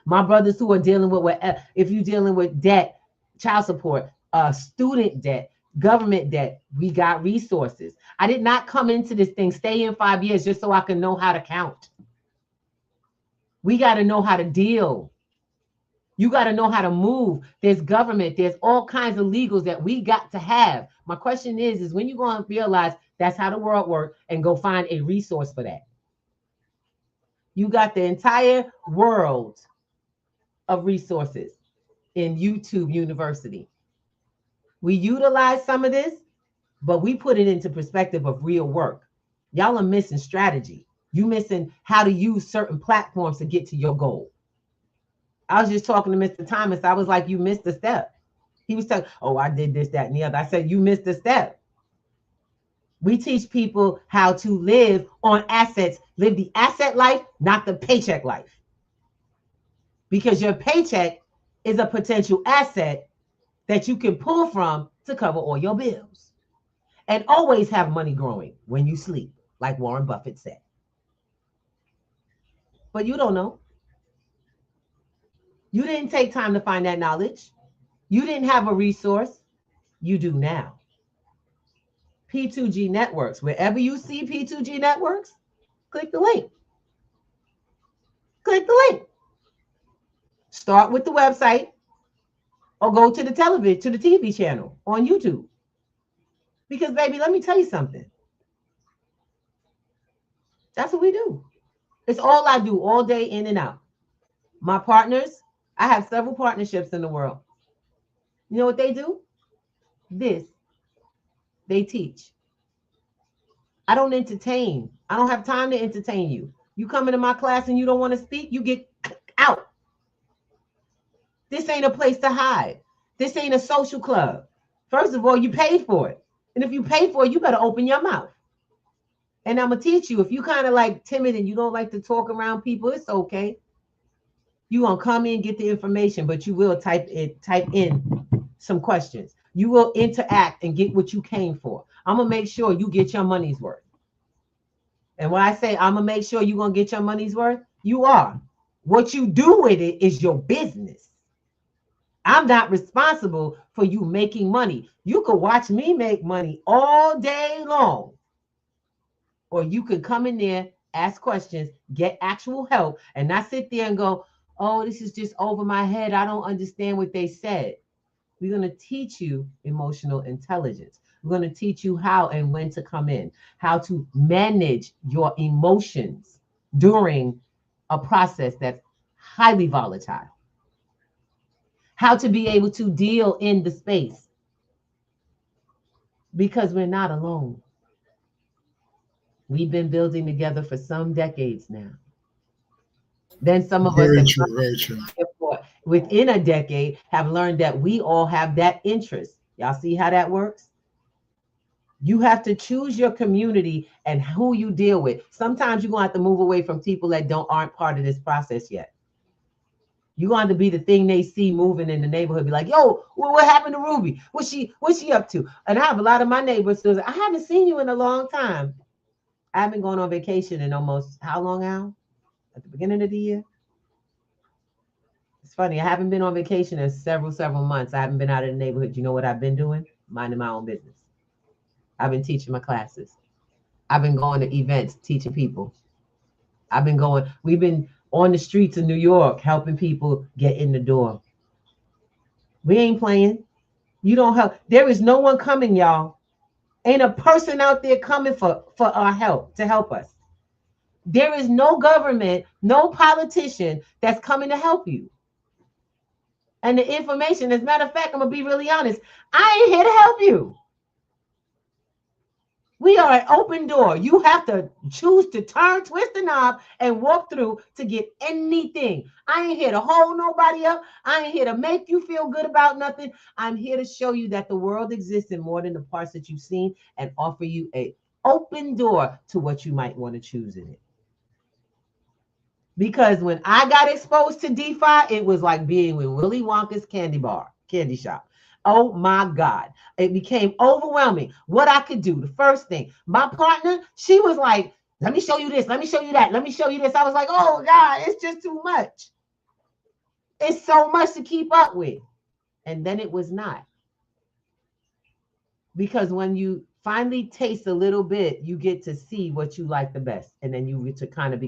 My brothers who are dealing with if you're dealing with debt, child support, student debt, government debt, we got resources. I did not come into this thing, stay in 5 years just so I can know how to count. We got to know how to deal. You got to know how to move. There's government. There's all kinds of legals that we got to have. My question is when you going to realize that's how the world works and go find a resource for that? You got the entire world of resources in YouTube University. We utilize some of this, but we put it into perspective of real work. Y'all are missing strategy. You missing how to use certain platforms to get to your goal. I was just talking to Mr. Thomas. I was like, you missed a step. He was telling, oh, I did this, that, and the other. I said, you missed a step. We teach people how to live on assets, live the asset life, not the paycheck life. Because your paycheck is a potential asset that you can pull from to cover all your bills. And always have money growing when you sleep, like Warren Buffett said. But you don't know. You didn't take time to find that knowledge. You didn't have a resource. You do now. P2G Networks. Wherever you see P2G Networks, click the link. Click the link. Start with the website or go to the television, to the TV channel on YouTube. Because, baby, let me tell you something. That's what we do. It's all I do all day in and out. My partners, I have several partnerships in the world. You know what they do? This. They teach. I don't entertain. I don't have time to entertain you. You come into my class and you don't want to speak, you get out. This ain't a place to hide. This ain't a social club. First of all, you paid for it. And if you pay for it, you better open your mouth. And I'm going to teach you. If you kind of like timid and you don't like to talk around people, it's okay. You're going to come in and get the information, but you will type in some questions. You will interact and get what you came for. I'm going to make sure you get your money's worth. And when I say I'm going to make sure you're going to get your money's worth, you are. What you do with it is your business. I'm not responsible for you making money. You could watch me make money all day long. Or you could come in there, ask questions, get actual help, and not sit there and go, oh, this is just over my head. I don't understand what they said. We're going to teach you emotional intelligence. We're going to teach you how and when to come in, how to manage your emotions during a process that's highly volatile, how to be able to deal in the space, because we're not alone. We've been building together for some decades now. Then some of us Very have true, very true. within a decade have learned that we all have that interest. Y'all see how that works? You have to choose your community and who you deal with. Sometimes you're going to have to move away from people that aren't part of this process yet. You're going to be the thing they see moving in the neighborhood. Be like, yo, what happened to Ruby? What's she up to? And I have a lot of my neighbors still say, I haven't seen you in a long time. I haven't gone on vacation in almost how long now? At the beginning of the year. It's funny. I haven't been on vacation in several months. I haven't been out of the neighborhood. You know what I've been doing? Minding my own business. I've been teaching my classes. I've been going to events, teaching people. We've been on the streets of New York, helping people get in the door. We ain't playing. You don't help. There is no one coming, y'all. Ain't a person out there coming for our help, to help us. There is no government, no politician that's coming to help you. And the information, as a matter of fact, I'm going to be really honest, I ain't here to help you. We are an open door. You have to choose to turn, twist the knob, and walk through to get anything. I ain't here to hold nobody up. I ain't here to make you feel good about nothing. I'm here to show you that the world exists in more than the parts that you've seen and offer you an open door to what you might want to choose in it. Because when I got exposed to DeFi, it was like being with Willy Wonka's candy shop. Oh my God. It became overwhelming what I could do. The first thing, my partner, she was like, let me show you this. Let me show you that. Let me show you this. I was like, oh God, it's just too much. It's so much to keep up with. And then it was not. Because when you finally taste a little bit, you get to see what you like the best. And then you get to kind of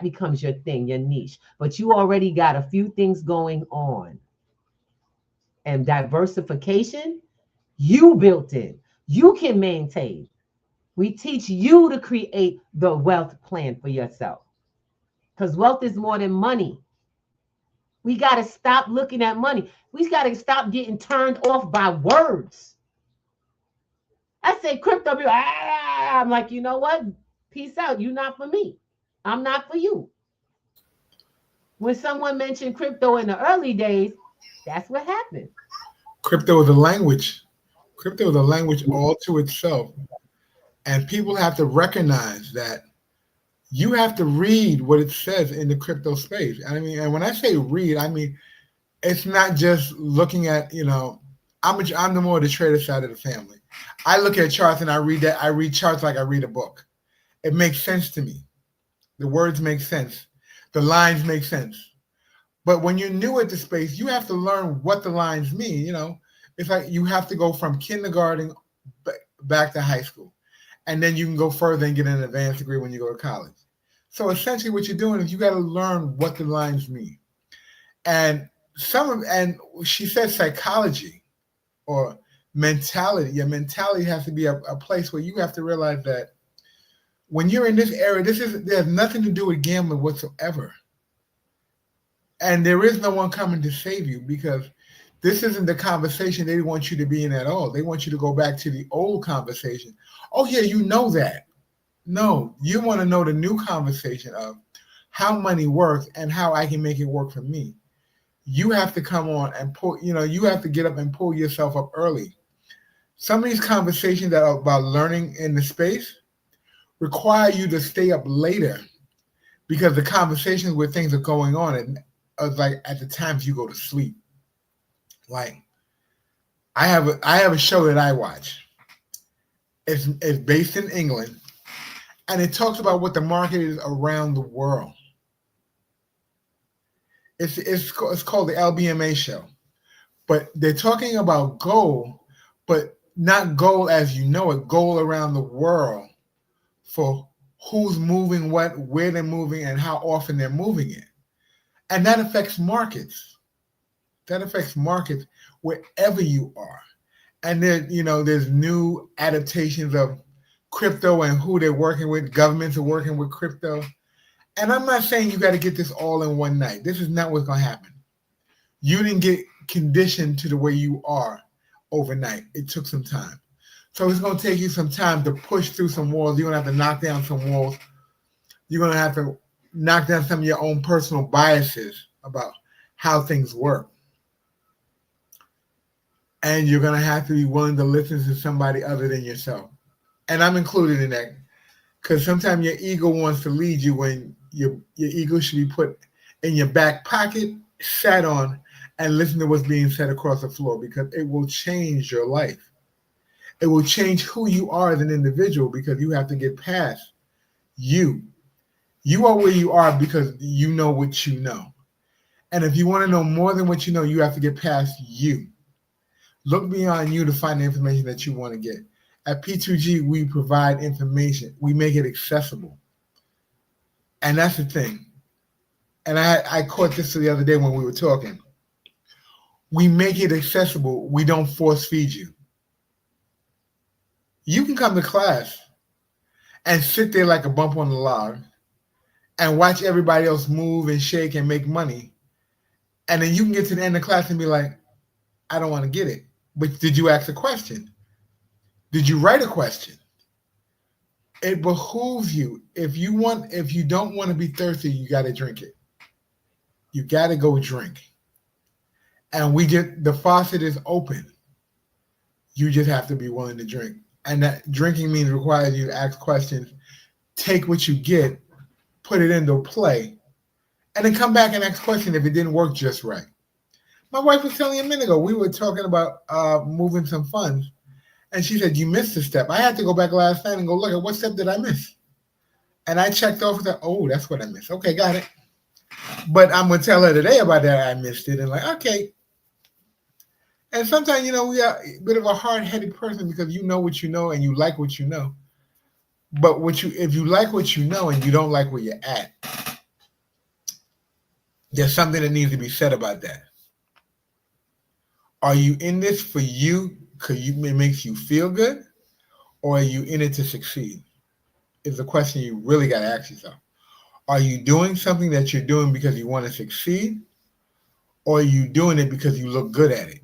becomes your thing, your niche. But you already got a few things going on. And diversification, you built in. You can maintain. We teach you to create the wealth plan for yourself. Because wealth is more than money. We got to stop looking at money. We got to stop getting turned off by words. I say crypto, I'm like, you know what? Peace out. You're not for me. I'm not for you. When someone mentioned crypto in the early days, that's what happened. Crypto is a language. Crypto is a language all to itself. And people have to recognize that you have to read what it says in the crypto space. I mean, and when I say read, I mean, it's not just looking at, I'm the more the trader side of the family. I look at charts and I read charts like I read a book. It makes sense to me. The words make sense. The lines make sense. But when you're new at the space, you have to learn what the lines mean. It's like you have to go from kindergarten back to high school. And then you can go further and get an advanced degree when you go to college. So essentially what you're doing is you got to learn what the lines mean. And she said psychology or mentality. Your mentality has to be a place where you have to realize that when you're in this area, there's nothing to do with gambling whatsoever. And there is no one coming to save you, because this isn't the conversation they want you to be in at all. They want you to go back to the old conversation. Oh, yeah, you know that. No, you want to know the new conversation of how money works and how I can make it work for me. You have to come on and you have to get up and pull yourself up early. Some of these conversations that are about learning in the space require you to stay up later, because the conversations where things are going on like at the times you go to sleep. Like I have a show that I watch. It's based in England, and it talks about what the market is around the world. It's called the LBMA show, but they're talking about gold, but not gold as you know it, gold around the world for who's moving what, where they're moving, and how often they're moving it. And that affects markets. That affects markets wherever you are. And then, there's new adaptations of crypto and who they're working with. Governments are working with crypto. And I'm not saying you got to get this all in one night. This is not what's going to happen. You didn't get conditioned to the way you are overnight. It took some time. So it's going to take you some time to push through some walls. You're going to have to knock down some walls. You're going to have to knock down some of your own personal biases about how things work. And you're going to have to be willing to listen to somebody other than yourself. And I'm included in that, because sometimes your ego wants to lead you when your ego should be put in your back pocket, sat on, and listen to what's being said across the floor, because it will change your life. It will change who you are as an individual, because you have to get past you. You are where you are because you know what you know. And if you want to know more than what you know, you have to get past you. Look beyond you to find the information that you want to get. At P2G, we provide information. We make it accessible. And that's the thing. And I caught this the other day when we were talking. We make it accessible. We don't force feed you. You can come to class and sit there like a bump on the log and watch everybody else move and shake and make money. And then you can get to the end of class and be like, I don't want to get it. But did you ask a question? Did you write a question? It behooves you. If you don't want to be thirsty, you got to drink it. You got to go drink. And the faucet is open. You just have to be willing to drink. And that drinking means requires you to ask questions, take what you get, put it into play, and then come back and ask questions if it didn't work just right. My wife was telling me a minute ago, we were talking about moving some funds, and she said, you missed a step. I had to go back last night and go look at what step did I miss. And I checked off and said, oh, that's what I missed. Okay, got it. But I'm going to tell her today about that. I missed it. And like, okay. And sometimes, we are a bit of a hard-headed person because you know what you know and you like what you know. But if you like what you know and you don't like where you're at, there's something that needs to be said about that. Are you in this for you because it makes you feel good, or are you in it to succeed? Is the question you really got to ask yourself. Are you doing something that you're doing because you want to succeed, or are you doing it because you look good at it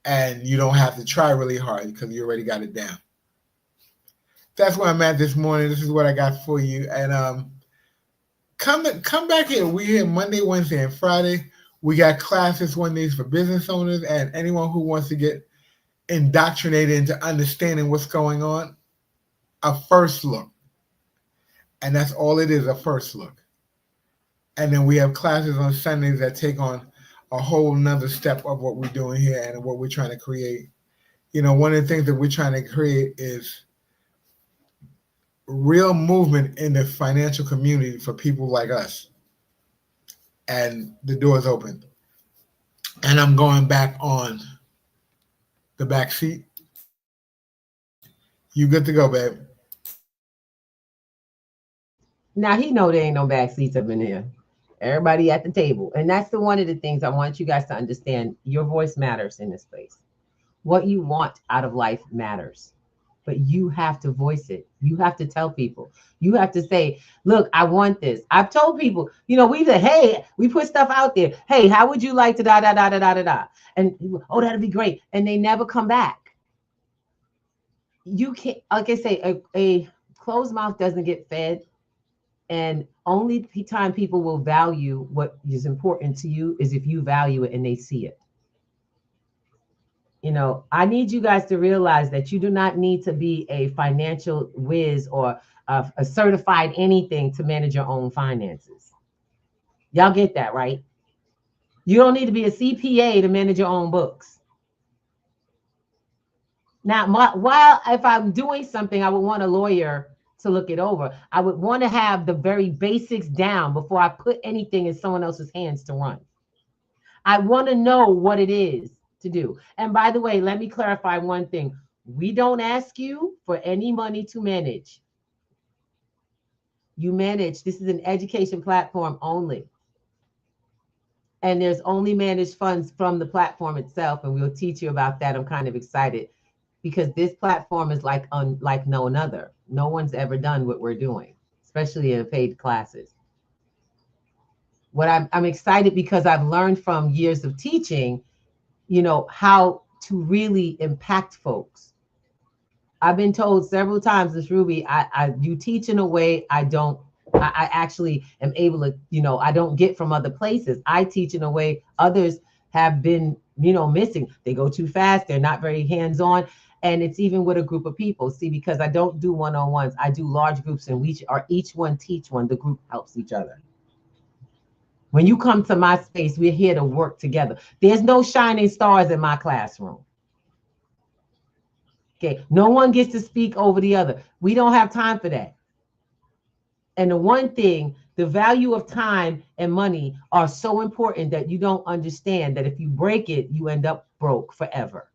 and you don't have to try really hard because you already got it down? That's where I'm at this morning. This is what I got for you. And come back here. We're here Monday, Wednesday, and Friday. We got classes Wednesdays for business owners and anyone who wants to get indoctrinated into understanding what's going on. A first look. And that's all it is, a first look. And then we have classes on Sundays that take on a whole nother step of what we're doing here and what we're trying to create. One of the things that we're trying to create is real movement in the financial community for people like us. And the door is open. And I'm going back on the back seat. You good to go, babe? Now he know there ain't no back seats up in here. Everybody at the table. And that's one of the things I want you guys to understand. Your voice matters in this place. What you want out of life matters. But you have to voice it. You have to tell people. You have to say, look, I want this. I've told people, we say, hey, we put stuff out there. Hey, how would you like to da, da, da, da, da, da, da? And, oh, that'd be great. And they never come back. You can't, like I say, a closed mouth doesn't get fed. And only time people will value what is important to you is if you value it and they see it. I need you guys to realize that you do not need to be a financial whiz or a certified anything to manage your own finances. Y'all get that, right? You don't need to be a CPA to manage your own books. Now, while if I'm doing something, I would want a lawyer to look it over. I would want to have the very basics down before I put anything in someone else's hands to run. I want to know what it is to do. And by the way, let me clarify one thing. We don't ask you for any money to manage. You manage. This is an education platform only. And there's only managed funds from the platform itself, and we'll teach you about that. I'm kind of excited because this platform is like no other. No one's ever done what we're doing, especially in paid classes. What I'm excited because I've learned from years of teaching, you know, how to really impact folks. I've been told several times, Ms. Ruby, you teach in a way I actually am able to, you know, I don't get from other places. I teach in a way others have been, you know, missing. They go too fast. They're not very hands-on. And it's even with a group of people. See, because I don't do one-on-ones, I do large groups, and each one teach one. The group helps each other. When you come to my space, we're here to work together. There's no shining stars in my classroom. Okay, no one gets to speak over the other. We don't have time for that. And the one thing, the value of time and money are so important that you don't understand that if you break it, you end up broke forever.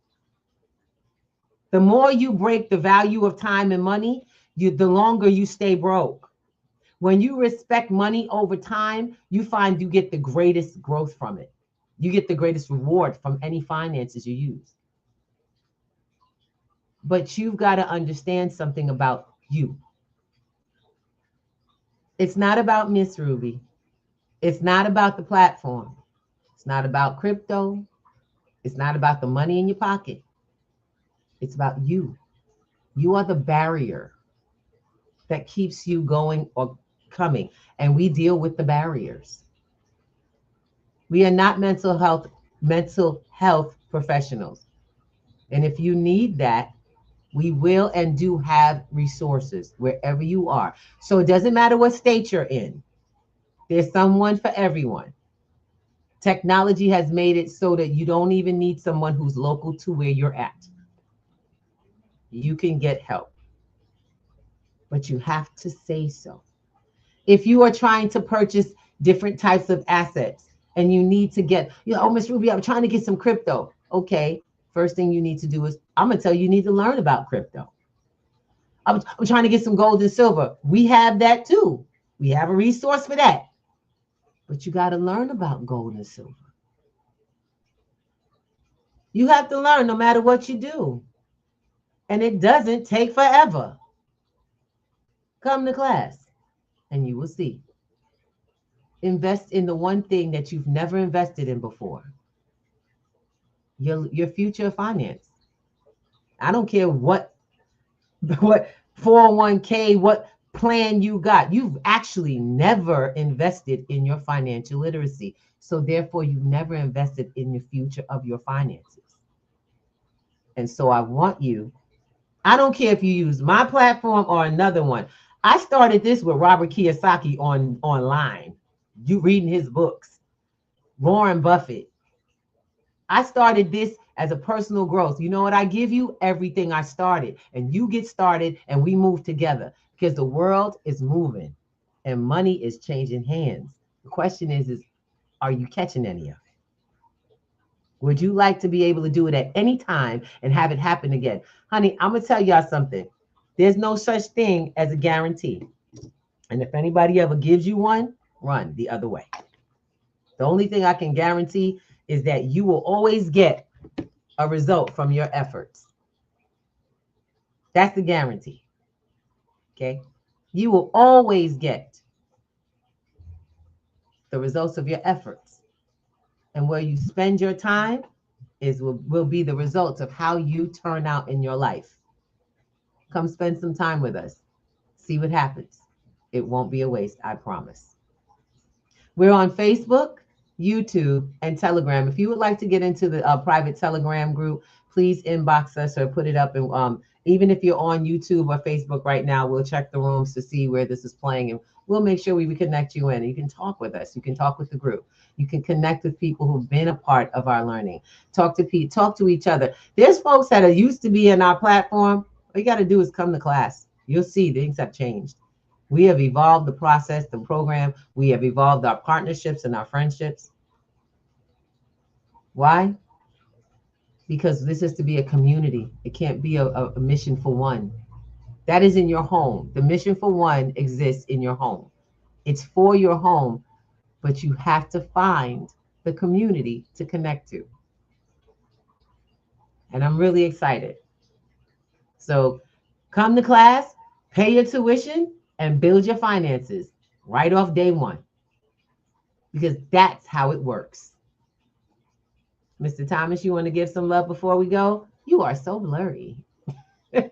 The more you break the value of time and money, the longer you stay broke. When you respect money over time, you find you get the greatest growth from it. You get the greatest reward from any finances you use. But you've got to understand something about you. It's not about Miss Ruby. It's not about the platform. It's not about crypto. It's not about the money in your pocket. It's about you. You are the barrier that keeps you going or coming. And we deal with the barriers. We are not mental health professionals. And if you need that, we will and do have resources wherever you are. So it doesn't matter what state you're in. There's someone for everyone. Technology has made it so that you don't even need someone who's local to where you're at. You can get help, but you have to say so. If you are trying to purchase different types of assets and you need to get, you know, oh, Miss Ruby, I'm trying to get some crypto. Okay, first thing you need to do is, I'm gonna tell you, you need to learn about crypto. I'm trying to get some gold and silver. We have that too. We have a resource for that. But you got to learn about gold and silver. You have to learn no matter what you do. And it doesn't take forever. Come to class and you will see. Invest in the one thing that you've never invested in before. Your future finance. I don't care what 401k, what plan you got. You've actually never invested in your financial literacy. So therefore, you've never invested in the future of your finances. And so I want you, I don't care if you use my platform or another one. I started this with Robert Kiyosaki online. You reading his books. Warren Buffett. I started this as a personal growth. You know what I give you? Everything I started. And you get started and we move together because the world is moving and money is changing hands. The question is are you catching any of it? Would you like to be able to do it at any time and have it happen again? Honey, I'm going to tell y'all something. There's no such thing as a guarantee. And if anybody ever gives you one, run the other way. The only thing I can guarantee is that you will always get a result from your efforts. That's the guarantee. Okay? You will always get the results of your efforts. And where you spend your time will be the results of how you turn out in your life. Come spend some time with us. See what happens. It won't be a waste, I promise. We're on Facebook, YouTube, and Telegram. If you would like to get into the private Telegram group, please inbox us or put it up. And even if you're on YouTube or Facebook right now, we'll check the rooms to see where this is playing, and we'll make sure we connect you in. You can talk with us. You can talk with the group. You can connect with people who've been a part of our learning. Talk to each other. There's folks that are used to be in our platform. All you got to do is come to class. You'll see things have changed. We have evolved the process, the program. We have evolved our partnerships and our friendships. Why? Because this is to be a community. It can't be a mission for one. That is in your home. The mission for one exists in your home. It's for your home, but you have to find the community to connect to. And I'm really excited. So come to class, pay your tuition, and build your finances right off day one, because that's how it works. Mr. Thomas, you want to give some love before we go? You are so blurry. You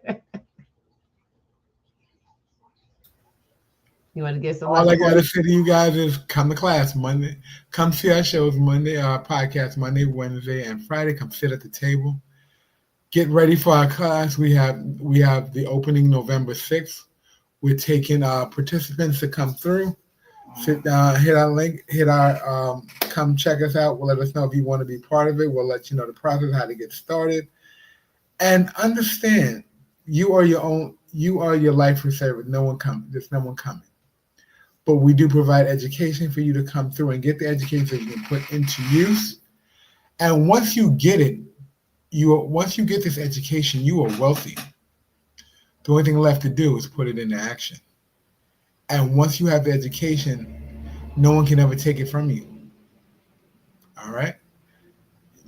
want to give some love? All I gotta say to you guys is come to class Monday. Come see our shows Monday, our podcast Monday, Wednesday, and Friday. Come sit at the table. Get ready for our class. We have the opening November 6th. We're taking participants to come through. Sit down, hit our link, come check us out. We'll let us know if you want to be part of it. We'll let you know the process, how to get started. And understand, you are your life reserve. There's no one coming. But we do provide education for you to come through and get the education that you can put into use. And once you get it, once you get this education, you are wealthy. The only thing left to do is put it into action. And once you have the education, no one can ever take it from you. All right?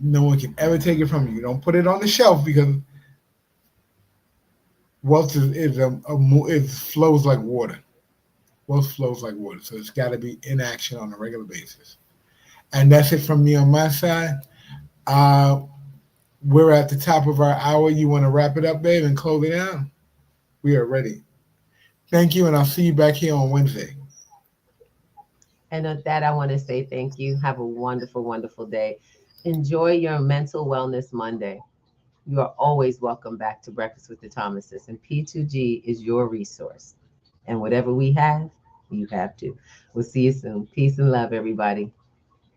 No one can ever take it from you. Don't put it on the shelf, because wealth flows like water. Wealth flows like water. So it's got to be in action on a regular basis. And that's it from me on my side. We're at the top of our hour. You want to wrap it up, babe, and close it down? We are ready. Thank you, and I'll see you back here on Wednesday. And with that, I want to say thank you. Have a wonderful, wonderful day. Enjoy your Mental Wellness Monday. You are always welcome back to Breakfast with the Thomases, and P2G is your resource. And whatever we have, you have too. We'll see you soon. Peace and love, everybody.